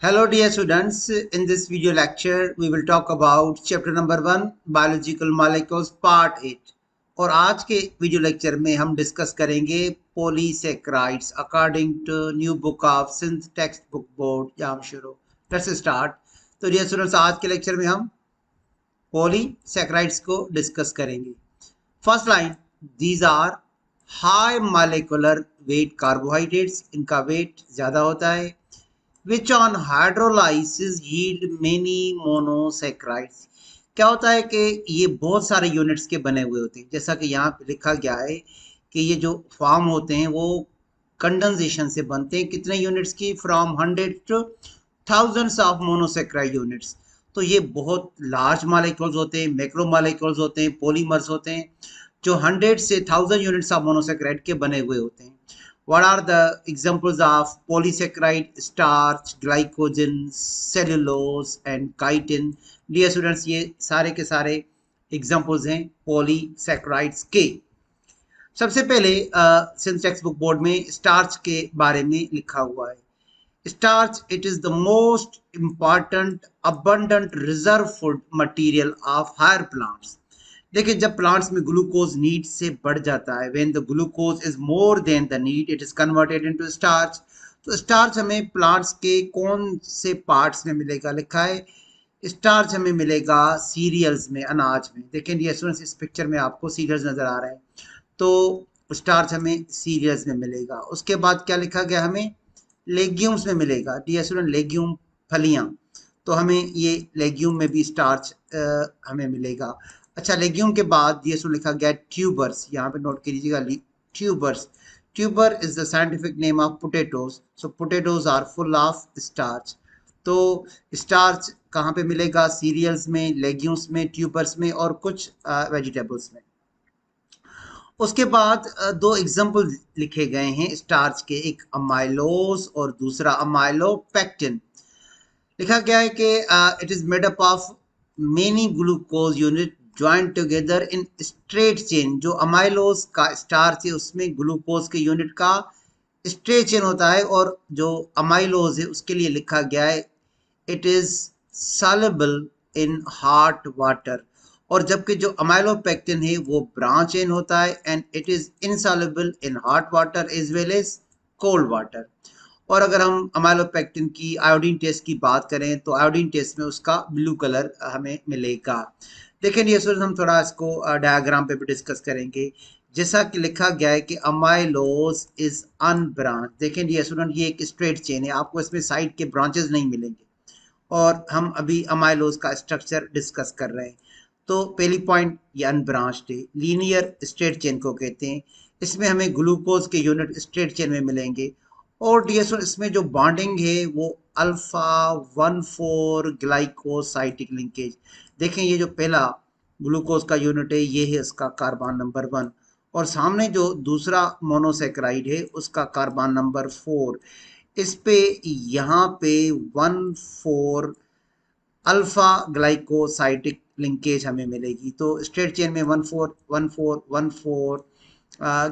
Hello dear students, in this video lecture we will talk about chapter number 1 biological molecules part 8 और आज के video lecture में हम discuss करेंगे polysaccharides according to new book of Sindh text book board जामशुरू। Let's start. तो dear students, आज के लेक्चर में हम पॉलीसेक्राइड्स को डिस्कस करेंगे। First line, these are high molecular weight carbohydrates, इनका वेट ज़्यादा होता है। which on hydrolysis yield many monosaccharides। क्या होता है कि ये बहुत सारे यूनिट्स के बने हुए होते हैं, जैसा कि यहाँ पे लिखा गया है कि ये जो फॉर्म होते हैं वो कंडेंसेशन से बनते हैं। कितने यूनिट्स की? From 100 to thousands of monosaccharide units. तो ये बहुत लार्ज मॉलिक्यूल्स होते हैं, मैक्रो मॉलिक्यूल्स होते हैं, पॉलीमर्स होते हैं जो 100 से 1000 यूनिट्स ऑफ मोनोसेक्राइड के बने हुए होते हैं। What are the examples of polysaccharide? Starch, glycogen, cellulose and chitin। Dear students, ये सारे के सारे examples हैं polysaccharides के। सबसे पहले सिंथ टेक्स्ट बुक बोर्ड में स्टार्च के बारे में लिखा हुआ है। Starch, it is the most important abundant reserve food material of higher plants. देखिए, जब प्लांट्स में ग्लूकोज नीड से बढ़ जाता है, when the glucose is more than the need, it is converted into starch. तो स्टार्च हमें प्लांट्स के कौन से पार्ट्स में मिलेगा? लिखा है स्टार्च हमें मिलेगा सीरियल्स में, अनाज में। देखिए ये स्टूडेंट्स, इस पिक्चर में आपको सीरियल्स नजर आ रहे हैं, तो स्टार्च हमें सीरियल्स में मिलेगा। उसके बाद क्या लिखा गया? हमें लेग्यूम्स में मिलेगा। डियर स्टूडेंट, लेग्यूम फलियां, तो हमें ये लेग्यूम में भी स्टार्च हमें मिलेगा। अच्छा, लेग्यूम के बाद ये सो लिखा गया ट्यूबर्स, यहाँ पे नोट कीजिएगा tubers. Tuber is the scientific name of potatoes, so potatoes are full of starch. तो स्टार्च कहाँ पे मिलेगा? सीरियल्स में, लेग्यूम्स में, ट्यूबर्स में और कुछ वेजिटेबल्स में। उसके बाद दो एग्जाम्पल लिखे गए हैं स्टार्च के, एक अमाइलोज और दूसरा अमाइलोपेक्टिन। लिखा गया है कि it is made up of many glucose unit joint together in straight chain. जो अमाइलोज का स्टार्च है उसमें ग्लूकोज के यूनिट का स्ट्रेट चेन होता है, और जो अमाइलोज है उसके लिए लिखा गया है it is soluble in hot water. और जबकि जो अमाइलोपेक्टिन है वो ब्रांच चेन होता है and it is insoluble in hot water as well as cold water. और अगर हम अमाइलोपेक्टिन की आयोडीन टेस्ट की बात करें तो आयोडीन टेस्ट में उसका ब्लू कलर हमें मिलेगा। देखिए ये स्टूडेंट, हम थोड़ा इसको डायग्राम पे भी डिस्कस करेंगे। जैसा कि लिखा गया है कि अमाइलोज इज अनब्रांच। देखें ये स्टूडेंट, ये एक स्ट्रेट चेन है, आपको इसमें साइड के ब्रांचेस नहीं मिलेंगे, और हम अभी अमाइलोज का स्ट्रक्चर डिस्कस कर रहे हैं। तो पहली पॉइंट, ये अनब्रांच्ड है, लीनियर स्ट्रेट चेन को कहते हैं। इसमें हमें ग्लूकोज के यूनिट स्ट्रेट चेन में मिलेंगे। और डीएसओ, इसमें जो बॉन्डिंग है वो अल्फा 1,4 ग्लाइकोसाइटिक लिंकेज। देखें ये जो पहला ग्लूकोज का यूनिट है ये है इसका कार्बन नंबर 1, और सामने जो दूसरा मोनोसेक्राइड है उसका कार्बन नंबर 4। इस पे यहाँ पे 1,4 अल्फा ग्लाइकोसाइटिक लिंकेज हमें मिलेगी। तो स्ट्रेट चेन में 1,4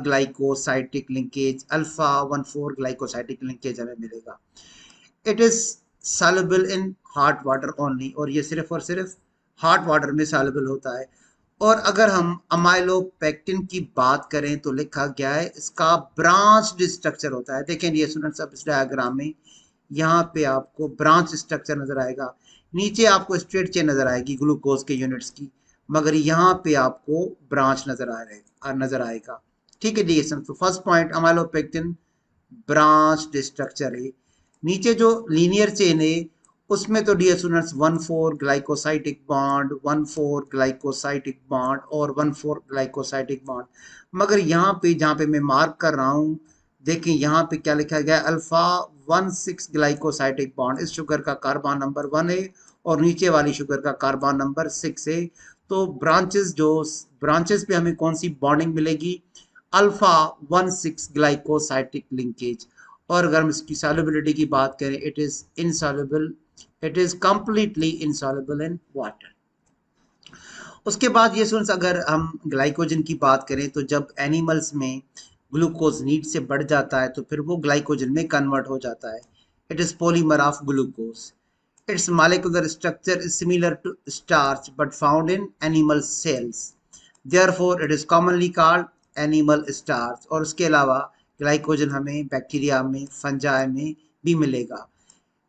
ग्लाइकोसाइटिक लिंकेज, अल्फा 1,4 ग्लाइकोसाइटिक लिंकेज हमें मिलेगा। It is soluble in hot water only, और ये सिर्फ और सिर्फ हॉट वाटर में सॉल्युबल होता है। और अगर हम अमाइलोपेक्टिन की बात करें तो लिखा गया है इसका ब्रांच स्ट्रक्चर होता है। देखें ये स्टूडेंट्स, अब इस डायग्राम में यहाँ पे आपको ब्रांच स्ट्रक्चर नजर आएगा, नीचे आपको स्ट्रेट चेन नजर आएगी ग्लूकोज के यूनिट्स की, मगर यहाँ पे आपको ब्रांच नजर आएगा। ठीक है डी, तो first point, amylopectin branch structure है। नीचे जो लीनियर चेन है उसमें तो dear students 1,4 glycosidic bond, 1,4 glycosidic bond और 1,4 ग्लाइकोसाइटिक बॉन्ड। मगर यहाँ पे जहाँ पे मैं मार्क कर रहा हूँ, देखें यहाँ पे क्या लिखा गया? Alpha 1,6 ग्लाइकोसाइटिक bond. इस शुगर का कार्बन नंबर 1 है और नीचे वाली शुगर का कार्बन नंबर 6 है। तो ब्रांचेस पे हमें कौन सी बॉन्डिंग मिलेगी? Alpha 1,6 ग्लाइकोसाइटिक linkage. और अगर हम इसकी सॉल्युबिलिटी की बात करें, it is insoluble, it is completely insoluble in water. उसके बाद ये सुन, अगर हम ग्लाइकोजन की बात करें तो जब एनिमल्स में ग्लूकोज नीड से बढ़ जाता है तो फिर वो ग्लाइकोजन में कन्वर्ट हो जाता है। It is polymer of glucose. Its molecular structure is similar to starch but found in animal cells. Therefore, it is commonly called animal starch. और उसके अलावा ग्लाइकोजन हमें बैक्टीरिया में, फंजाई में भी मिलेगा.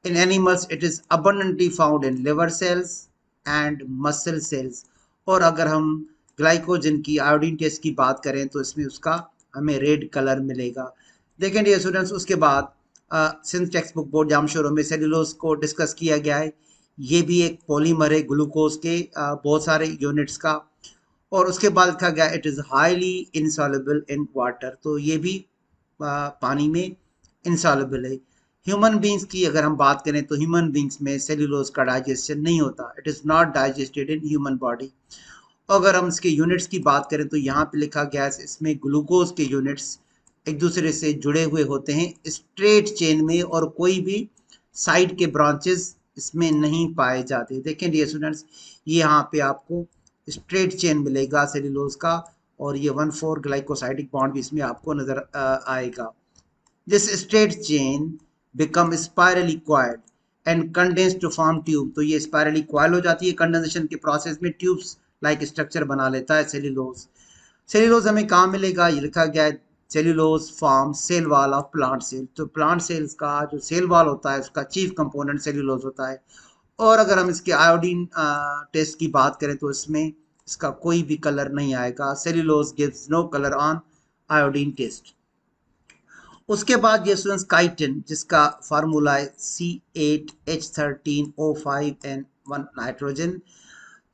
In animals, it is abundantly found in liver cells and muscle cells. और अगर हम ग्लाइकोजन की आयोडीन टेस्ट की बात करें तो इसमें उसका हमें रेड कलर मिलेगा. देखें डियर स्टूडेंट्स, उसके बाद सिंस टेक्स्ट बुक बोर्ड जाम शोरों में सेलुलोज को डिस्कस किया गया है. ये भी एक पॉलीमर है ग्लूकोज के बहुत सारे यूनिट्स का. और उसके बाद लिखा गया it is highly insoluble in water. तो ये भी पानी में इंसॉल्युबल है. ह्यूमन बींग्स की अगर हम बात करें तो ह्यूमन बींग्स में सेलुलोज का डाइजेशन नहीं होता. It is not digested in human body. अगर हम इसके यूनिट्स की बात करें तो यहाँ पे लिखा गया है इसमें ग्लूकोज के यूनिट्स एक दूसरे से जुड़े हुए होते हैं स्ट्रेट चेन में और कोई भी साइड के ब्रांचेस इसमें नहीं पाए जाते. देखें डियर स्टूडेंट्स, ये यहाँ पे आपको स्ट्रेट चेन मिलेगा सेलुलोज का और ये 1,4 ग्लाइकोसाइडिक बॉन्ड भी इसमें आपको नजर आएगा. This straight chain become spirally coiled and condense to form tube. तो ये स्पायरली कॉइल हो जाती है कंडेंसेशन के प्रोसेस में, ट्यूब्स लाइक स्ट्रक्चर बना लेता है सेलुलोज. सेलुलोज हमें कहाँ मिलेगा, ये लिखा गया है cellulose form cell wall of plant cell. तो प्लांट सेल्स का जो सेल वॉल होता है उसका चीफ कंपोनेंट सेलुलोज होता है. और अगर हम इसके आयोडीन टेस्ट की बात करें तो इसमें इसका कोई भी कलर नहीं आएगा. Cellulose gives no colour on iodine test. उसके बाद ये स्टूडेंट्स काइटिन, जिसका फार्मूला है C8H13O5N1 नाइट्रोजन.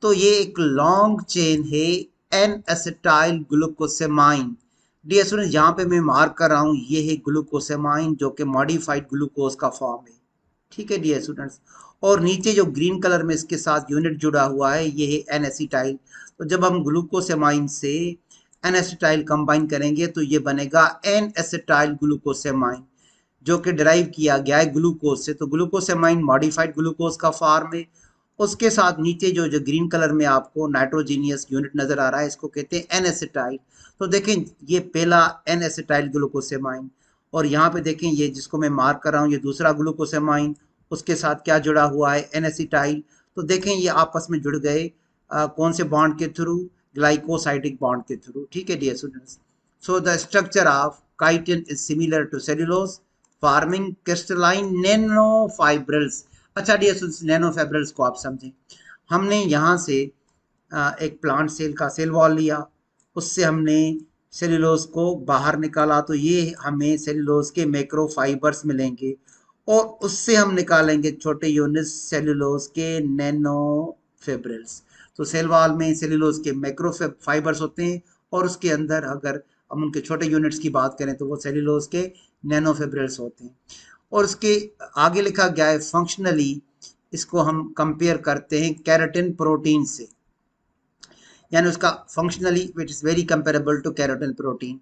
तो ये एक लॉन्ग चेन है एन एसिटाइल ग्लूकोसेमाइन. डियर स्टूडेंट्स, यहाँ पे मैं मार्क कर रहा हूँ, ये है ग्लूकोसेमाइन जो कि मॉडिफाइड ग्लूकोज का फॉर्म है. ठीक है डियर स्टूडेंट्स. और नीचे जो ग्रीन कलर में इसके साथ यूनिट जुड़ा हुआ है ये है एन एसिटाइल. तो जब हम ग्लूकोसेमाइन से एन एसिटाइल कंबाइन करेंगे तो ये बनेगा एन एसिटाइल ग्लूकोसेमाइन जो कि डिराइव किया गया है ग्लूकोज से. तो ग्लूकोसेमाइन मॉडिफाइड ग्लूकोज का फॉर्म है. उसके साथ नीचे जो जो ग्रीन कलर में आपको नाइट्रोजीनियस यूनिट नजर आ रहा है इसको कहते हैं एन एसिटाइल. तो देखें ये पहला एन एसिटाइल ग्लूकोसेमाइन और यहाँ पे देखें ये जिसको मैं मार्क कर रहा हूँ ये दूसरा ग्लूकोसेमाइन, उसके साथ क्या जुड़ा हुआ है एन एसिटाइल. तो देखें ये आपस में जुड़ गए कौन से बॉन्ड के थ्रू, ग्लाइकोसाइडिक बॉन्ड के थ्रू. ठीक है dear students. So the structure of chitin is similar to cellulose forming crystalline nanofibrils. अच्छा डियर स्टूडेंट्स, नैनोफाइब्रिल्स को आप समझें. हमने यहाँ से एक प्लांट सेल का सेल वॉल लिया, उससे हमने सेलुलोज को बाहर निकाला तो ये हमें सेलुलोज के मैक्रोफाइबर्स मिलेंगे और उससे हम निकालेंगे छोटे यूनिट सेलुलोज के नैनोफाइब्रिल्स. तो सेल वॉल में सेलुलोज के मैक्रोफाइबर्स होते हैं और उसके अंदर अगर हम उनके छोटे यूनिट्स की बात करें तो वो सेलुलोज के नैनोफाइब्रिल्स होते हैं. और उसके आगे लिखा गया है फंक्शनली इसको हम कंपेयर करते हैं केराटिन प्रोटीन से, यानी उसका functionally it is very comparable to keratin protein.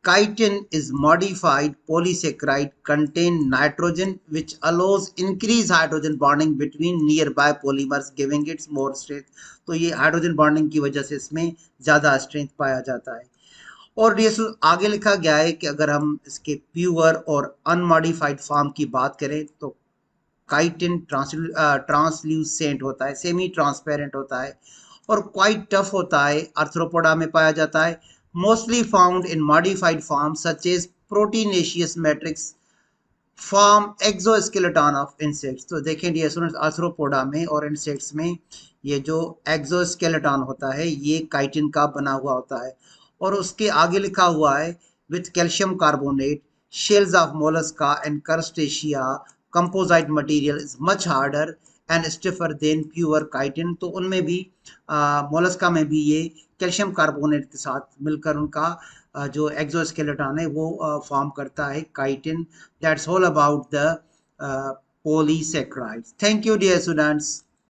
Chitin is modified polysaccharide contain nitrogen which allows increased hydrogen bonding between nearby polymers giving it more strength. तो ये हाइड्रोजन बॉन्डिंग की वजह से इसमें ज़्यादा स्ट्रेंथ पाया जाता है. और ये आगे लिखा गया है कि अगर हम इसके प्योर और अनमॉडिफाइड फॉर्म की बात करें तो काइटिन ट्रांसल्यूसेंट होता है, सेमी ट्रांसपेरेंट होता है और क्वाइट टफ होता है. आर्थ्रोपोडा में पाया जाता है. Mostly found in modified form such as proteinaceous matrix form exoskeleton of insects. तो देखें डियर स्टूडेंट्स, आर्थ्रोपोडा में और इंसेक्ट्स में ये जो एक्सोस्केलेटन होता है ये काइटिन का बना हुआ होता है. और उसके आगे लिखा हुआ है with calcium carbonate shells of mollusca and crustacea composite material is much harder and stiffer than pure chitin. तो उनमें भी मोलस्का में भी ये कैल्शियम कार्बोनेट के साथ मिलकर उनका जो एक्सोस्केलेटन है वो फॉर्म करता है chitin. That's all about the polysaccharides. Thank you dear students.